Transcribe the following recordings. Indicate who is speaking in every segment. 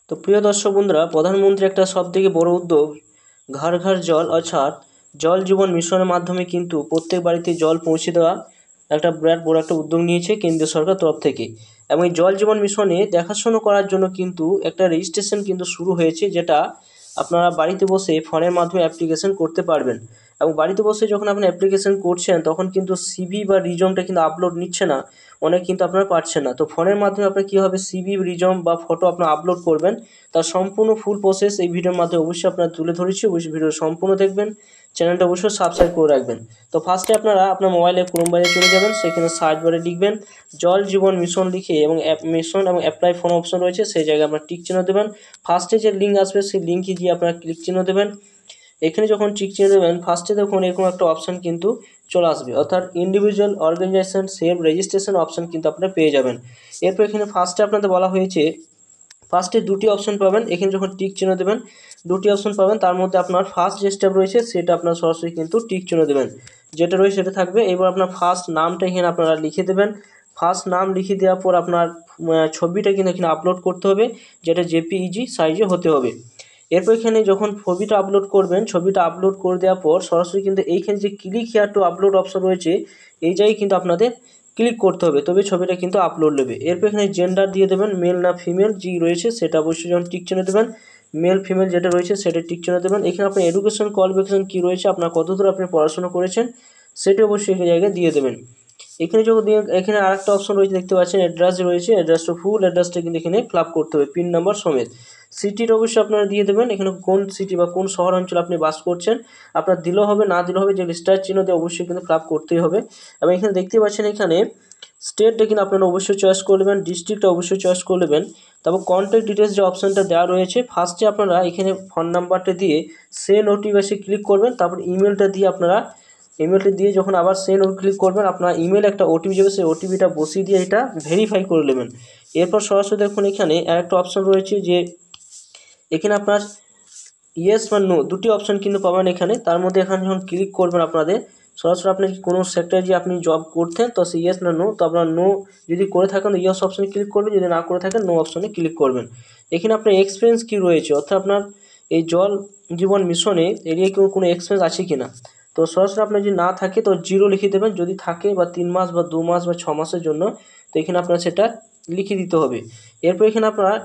Speaker 1: তো প্রিয় দর্শক বন্ধুরা, প্রধানমন্ত্রী একটা সবথেকে বড় উদ্যোগ ঘর ঘর জল অর্থাৎ জল জীবন মিশনের মাধ্যমে কিন্তু প্রত্যেক বাড়িতে জল পৌঁছে দেওয়া একটা বিরাট বড় একটা উদ্যোগ নিয়েছে কেন্দ্রীয় সরকার তরফ থেকে। এবং এই জল জীবন মিশনে দেখাশোনা করার জন্য কিন্তু একটা রেজিস্ট্রেশন কিন্তু শুরু হয়েছে, যেটা আপনারা বাড়িতে বসে ফোনের মাধ্যমে অ্যাপ্লিকেশন করতে পারবেন। এবং বাড়িতে বসে যখন আপনি অ্যাপ্লিকেশন করছেন তখন কিন্তু সিভি বা রিজমটা কিন্তু আপলোড নিচ্ছে না, অনেক কিন্তু আপনারা পারছেন না। তো ফোনের মাধ্যমে আপনার কীভাবে সিভি রিজম বা ফটো আপনার আপলোড করবেন তার সম্পূর্ণ ফুল প্রসেস এই ভিডিওর মাধ্যমে অবশ্যই আপনারা তুলে ধরেছি। অবশ্যই ভিডিও সম্পূর্ণ দেখবেন, চ্যানেলটা অবশ্যই সাবস্ক্রাইব করে রাখবেন। তো ফার্স্টে আপনারা আপনার মোবাইলে ক্রোম বাইরে চলে যাবেন, সেখানে সার্চ বারে লিখবেন জল জীবন মিশন লিখে এবং অ্যাপ মিশন এবং অ্যাপ্লাই ফোন অপশন রয়েছে, সেই জায়গায় আপনার টিক চিহ্ন দেবেন। ফার্স্টে যে লিঙ্ক আসবে সেই লিঙ্কে গিয়ে আপনারা ক্লিক চিহ্ন দেবেন। এখানে যখন টিক চিহ্ন দেবেন ফার্স্টে দেখুন এরকম একটা অপশান কিন্তু চলে আসবে, অর্থাৎ individual organisation self registration option কিন্তু আপনারা পেয়ে যাবেন। এরপর এখানে ফার্স্টে আপনাদের বলা হয়েছে ফার্স্টে দুটি অপশন পাবেন। এখানে যখন টিক চিহ্ন দেবেন দুটি অপশন পাবেন, তার মধ্যে আপনার ফার্স্ট যে স্টেপ রয়েছে সেটা আপনার সরাসরি কিন্তু টিক চিহ্ন দেবেন, যেটা রয়েছে সেটা থাকবে। এবার আপনার ফার্স্ট নামটা এখানে আপনারা লিখে দেবেন। ফার্স্ট নাম লিখে দেওয়ার পর আপনার ছবিটা কিন্তু এখানে আপলোড করতে হবে, যেটা জেপিইজি সাইজে হতে হবে। এরপর এখানে যখন ছবিটা আপলোড করবেন, ছবিটা আপলোড করে দেওয়ার পর সরাসরি কিন্তু এইখানে যে click here two upload option রয়েছে এই জায়গায় কিন্তু আপনাদের ক্লিক করতে হবে, তবে ছবিটা কিন্তু আপলোড নেবে। এরপর এখানে জেন্ডার দিয়ে দেবেন, মেল না ফিমেল যে রয়েছে সেটা অবশ্যই যখন টিক চিহ্ন দেবেন, মেল ফিমেল যেটা রয়েছে সেটা টিক চিহ্ন দেবেন। এখানে আপনার এডুকেশন কোয়ালিফিকেশন কী রয়েছে, আপনার কতদূর আপনি পড়াশোনা করেছেন সেটা অবশ্যই এই জায়গায় দিয়ে দেবেন। এখানে যখন এখানে আরেকটা অপশন রয়েছে দেখতে পাচ্ছেন, অ্যাড্রেস রয়েছে, অ্যাড্রেসটা ফুল অ্যাড্রেসটা কিন্তু এখানে ফিল আপ করতে হবে পিন নাম্বার সমেত। সিটির অবশ্যই আপনারা দিয়ে দেবেন, এখানে কোন সিটি বা কোন শহর অঞ্চলে আপনি বাস করছেন আপনার দিলেও হবে, না দিলেও হবে, যে স্টার চিহ্ন দিয়ে অবশ্যই কিন্তু ফিল আপ করতেই হবে। এবং এখানে দেখতে পাচ্ছেন এখানে স্টেটটা কিন্তু আপনারা অবশ্যই চয়েস করে নেবেন, ডিস্ট্রিক্টটা অবশ্যই চয়েস করে নেবেন। তারপর কন্ট্যাক্ট ডিটেলস যে অপশানটা দেওয়া রয়েছে ফার্স্টে আপনারা এখানে ফোন নাম্বারটা দিয়ে সেন্ড ওটিপি ক্লিক করবেন, তারপর ইমেলটা দিয়ে আপনারা ইমেলটি দিয়ে যখন আবার সেন্ড ক্লিক করবেন আপনার ইমেল একটা ওটিপি যাবে, সেই ওটিপিটা বসিয়ে দিয়ে এটা ভেরিফাই করে নেবেন। এরপর সরাসরি দেখুন এখানে আরেকটা অপশন রয়েছে, যে এখানে আপনার ইয়েস বা নো দুটি অপশন কিন্তু পাবেন এখানে। তার মধ্যে এখানে যখন ক্লিক করবেন আপনাদের সরাসরি আপনি কোনো সেক্টরে যে আপনি জব করতেন তো সে ইয়েস না নো, তো আপনার নো যদি করে থাকেন তো ইয়েস অপশনে ক্লিক করবেন, যদি না করে থাকেন নো অপশনে ক্লিক করবেন। এখানে আপনার এক্সপিরিয়েন্স কী রয়েছে, অর্থাৎ আপনার এই জল জীবন মিশনে এরিয়ায় কোনো এক্সপিরিয়েন্স আছে কি না। তো সরাসরি আপনার যদি না থাকে তো 0 লিখে দেবেন, যদি থাকে বা 3 মাস বা 2 মাস বা 6 মাসের জন্য তো এখানে আপনার সেটা লিখে দিতে হবে। এরপর এখানে আপনার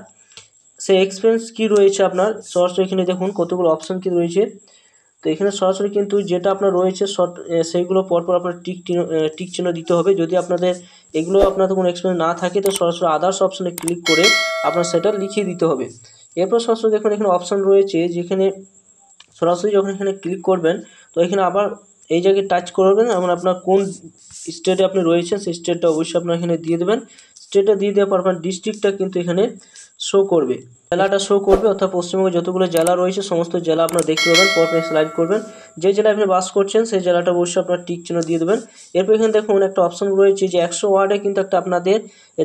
Speaker 1: সেই এক্সপিরিয়েন্স কী রয়েছে আপনার সরাসরি এখানে দেখুন কতগুলো অপশান কী রয়েছে। তো এখানে সরাসরি কিন্তু যেটা আপনার রয়েছে সেইগুলো পরপর আপনার টিক চিহ্ন দিতে হবে। যদি আপনাদের এগুলো আপনাদের কোনো এক্সপিরিয়েন্স না থাকে তো সরাসরি আদার্স অপশানে ক্লিক করে আপনার সেটা লিখিয়ে দিতে হবে। এরপর সরাসরি দেখুন এখানে অপশান রয়েছে, যেখানে সরাসরি যখন এখানে ক্লিক করবেন তো এখানে আবার এই জায়গায় টাচ করবেন এবং আপনার কোন স্টেটে আপনি রয়েছেন সেই স্টেটটা অবশ্যই আপনার এখানে দিয়ে দেবেন। স্টেটটা দিয়ে দেওয়ার পর আপনার ডিস্ট্রিক্টটা কিন্তু এখানে শো করবে, জেলাটা শো করবে, অর্থাৎ পশ্চিমবঙ্গে যতগুলো জেলা রয়েছে সমস্ত জেলা আপনারা দেখতে পাবেন। পরপর স্লাইড করবেন, যে জেলায় আপনি বাস করছেন সেই জেলাটা অবশ্যই আপনার টিক চিহ্ন দিয়ে দেবেন। এরপর এখানে দেখুন একটা অপশন রয়েছে যে 100 ওয়ার্ডে কিন্তু একটা আপনাদের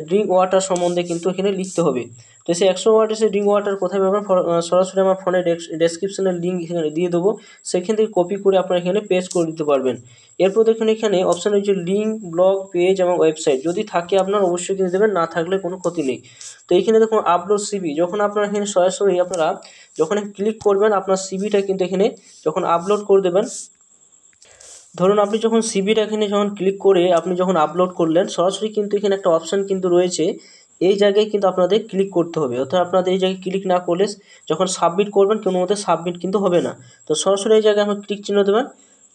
Speaker 1: ড্রিঙ্ক ওয়াটার সম্বন্ধে কিন্তু এখানে লিখতে হবে। তো সেই 100 ওয়ার্ডে সেই ড্রিঙ্ক ওয়াটার কোথায় পাবেন, সরাসরি আমার ফোনে ডেসক্রিপশনের লিঙ্ক এখানে দিয়ে দেবো, সেখান থেকে কপি করে আপনারা এখানে পেস্ট করে দিতে পারবেন। এরপর দেখুন এখানে অপশান রয়েছে লিঙ্ক ব্লগ পেজ এবং ওয়েবসাইট, যদি থাকে আপনার অবশ্যই কিনে দেবেন, না থাকলে কোনো ক্ষতি নেই। তো এইখানে দেখুন আপলোড সিভি, যখন আপনারা এখানে সরাসরি আপনারা যখন ক্লিক করবেন আপনার সিভিটা কিন্তু এখানে যখন আপলোড করে দেবেন, ধরুন আপনি যখন সিভিটা এখানে যখন ক্লিক করে আপনি যখন আপলোড করলেন সরাসরি কিন্তু এখানে একটা অপশান কিন্তু রয়েছে, এই জায়গায় কিন্তু আপনাদের ক্লিক করতে হবে, অর্থাৎ আপনাদের এই জায়গায় ক্লিক না করলে যখন সাবমিট করবেন কোনো মতে সাবমিট কিন্তু হবে না। তো সরাসরি এই জায়গায় আপনার টিক চিহ্ন দেবেন,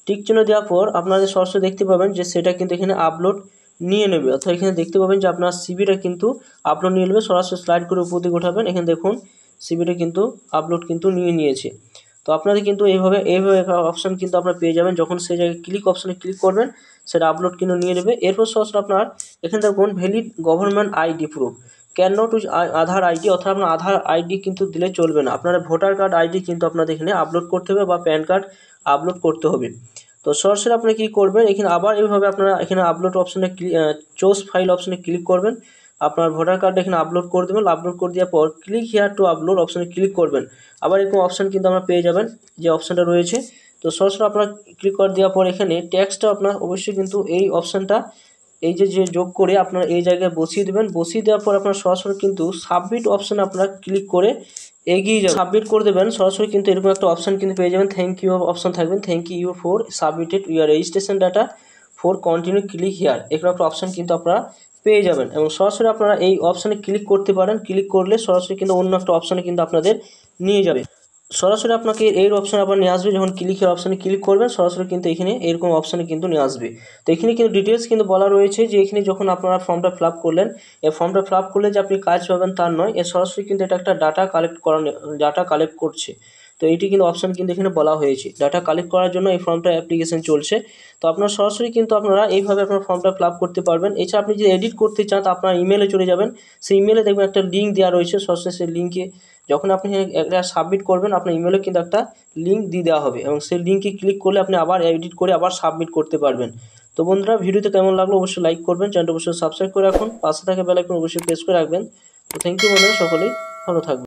Speaker 1: টিক চিহ্ন দেওয়ার পর আপনাদের সরাসরি দেখতে পাবেন যে সেটা কিন্তু এখানে আপলোড নিয়ে নেবে, অর্থাৎ এখানে দেখতে পাবেন যে আপনার সিভিটা কিন্তু আপলোড নিয়ে নেবে। সরাসরি স্লাইড করে উপর দিকে উঠাবেন, এখানে দেখুন সিভিটা কিন্তু আপলোড কিন্তু নিয়ে নিয়েছে। তো আপনাদের কিন্তু এইভাবে অপশান কিন্তু আপনারা পেয়ে যাবেন, যখন সেই জায়গায় ক্লিক অপশানে ক্লিক করবেন সেটা আপলোড কিন্তু নিয়ে নেবে। এরপর সরাসরি আপনার এখানে দেখুন valid government ID proof can not use Aadhaar ID, অর্থাৎ আপনার আধার আইডি কিন্তু দিলে চলবে না, আপনার ভোটার কার্ড আইডি কিন্তু আপনাদের এখানে আপলোড করতে হবে বা প্যান কার্ড আপলোড করতে হবে। তো সরাসরি আপনি কী করবেন, এখানে আবার এইভাবে আপনারা এখানে আপলোড অপশানে চুজ ফাইল অপশানে ক্লিক করবেন, আপনার ভোটার কার্ড এখানে আপলোড করে দেবেন। আপলোড করে দেওয়ার পর ক্লিক হিয়ার টু আপলোড অপশানে ক্লিক করবেন, আবার এরকম অপশান কিন্তু আমরা পেয়ে যাবেন যে অপশানটা রয়েছে। তো সরাসরি আপনার ক্লিক করে দেওয়ার পর এখানে ট্যাক্সটা আপনার অবশ্যই কিন্তু এই অপশানটা এই যে যোগ করে আপনারা এই জায়গায় বসিয়ে দেবেন। বসিয়ে দেওয়ার পর আপনার সরাসরি কিন্তু সাবমিট অপশানে আপনারা ক্লিক করে এগিয়ে যাবেন। সাবমিট করে দেবেন, সরাসরি কিন্তু এরকম একটা অপশান কিন্তু পেয়ে যাবেন। থ্যাংক ইউ অপশান থাকবেন, thank you for submitted your registration data for continue click here, এরকম একটা অপশান কিন্তু আপনারা পেয়ে যাবেন। এবং সরাসরি আপনারা এই অপশানে ক্লিক করতে পারেন। ক্লিক করলে সরাসরি কিন্তু অন্য একটা অপশানে কিন্তু আপনাদের নিয়ে যাবে। সরাসরি আপনাকে এই অপশানে আবার নিয়ে আসবে। যখন ক্লিকের অপশানে ক্লিক করবেন সরাসরি কিন্তু এখানে এরকম অপশানে কিন্তু নিয়ে আসবে। তো এখানে কিন্তু ডিটেলস কিন্তু বলা রয়েছে যে এখানে যখন আপনারা ফর্মটা ফিল আপ করলেন, এই ফর্মটা ফিল আপ করলে যে আপনি কাজ পাবেন তার নয়, এর সরাসরি কিন্তু এটা একটা ডাটা কালেক্ট করছে। তো এইটি কিন্তু অপশান কিন্তু এখানে বলা হয়েছে, ডাটা কালেক্ট করার জন্য এই ফর্মটা অ্যাপ্লিকেশন চলছে। তো আপনারা সরাসরি কিন্তু আপনারা এইভাবে আপনার ফর্মটা ফিল আপ করতে পারবেন। এছাড়া আপনি যদি এডিট করতে চান তো আপনার ইমেলে চলে যাবেন। সেই ইমেলে দেখবেন একটা লিঙ্ক দেওয়া রয়েছে, সরাসরি সেই লিঙ্কে যখন আপনি একটা সাবমিট করবেন আপনার ইমেলে কিন্তু একটা লিঙ্ক দিয়ে দেওয়া হবে এবং সেই লিঙ্কে ক্লিক করলে আপনি আবার এডিট করে আবার সাবমিট করতে পারবেন। তো বন্ধুরা, ভিডিওতে কেমন লাগলো অবশ্যই লাইক করবেন, চ্যানেলটা অবশ্যই সাবস্ক্রাইব করে রাখুন, পাশে থাকা বেল আইকন অবশ্যই প্রেস করে রাখবেন। তো থ্যাংক ইউ বন্ধুরা, সকলেই ভালো থাকবেন।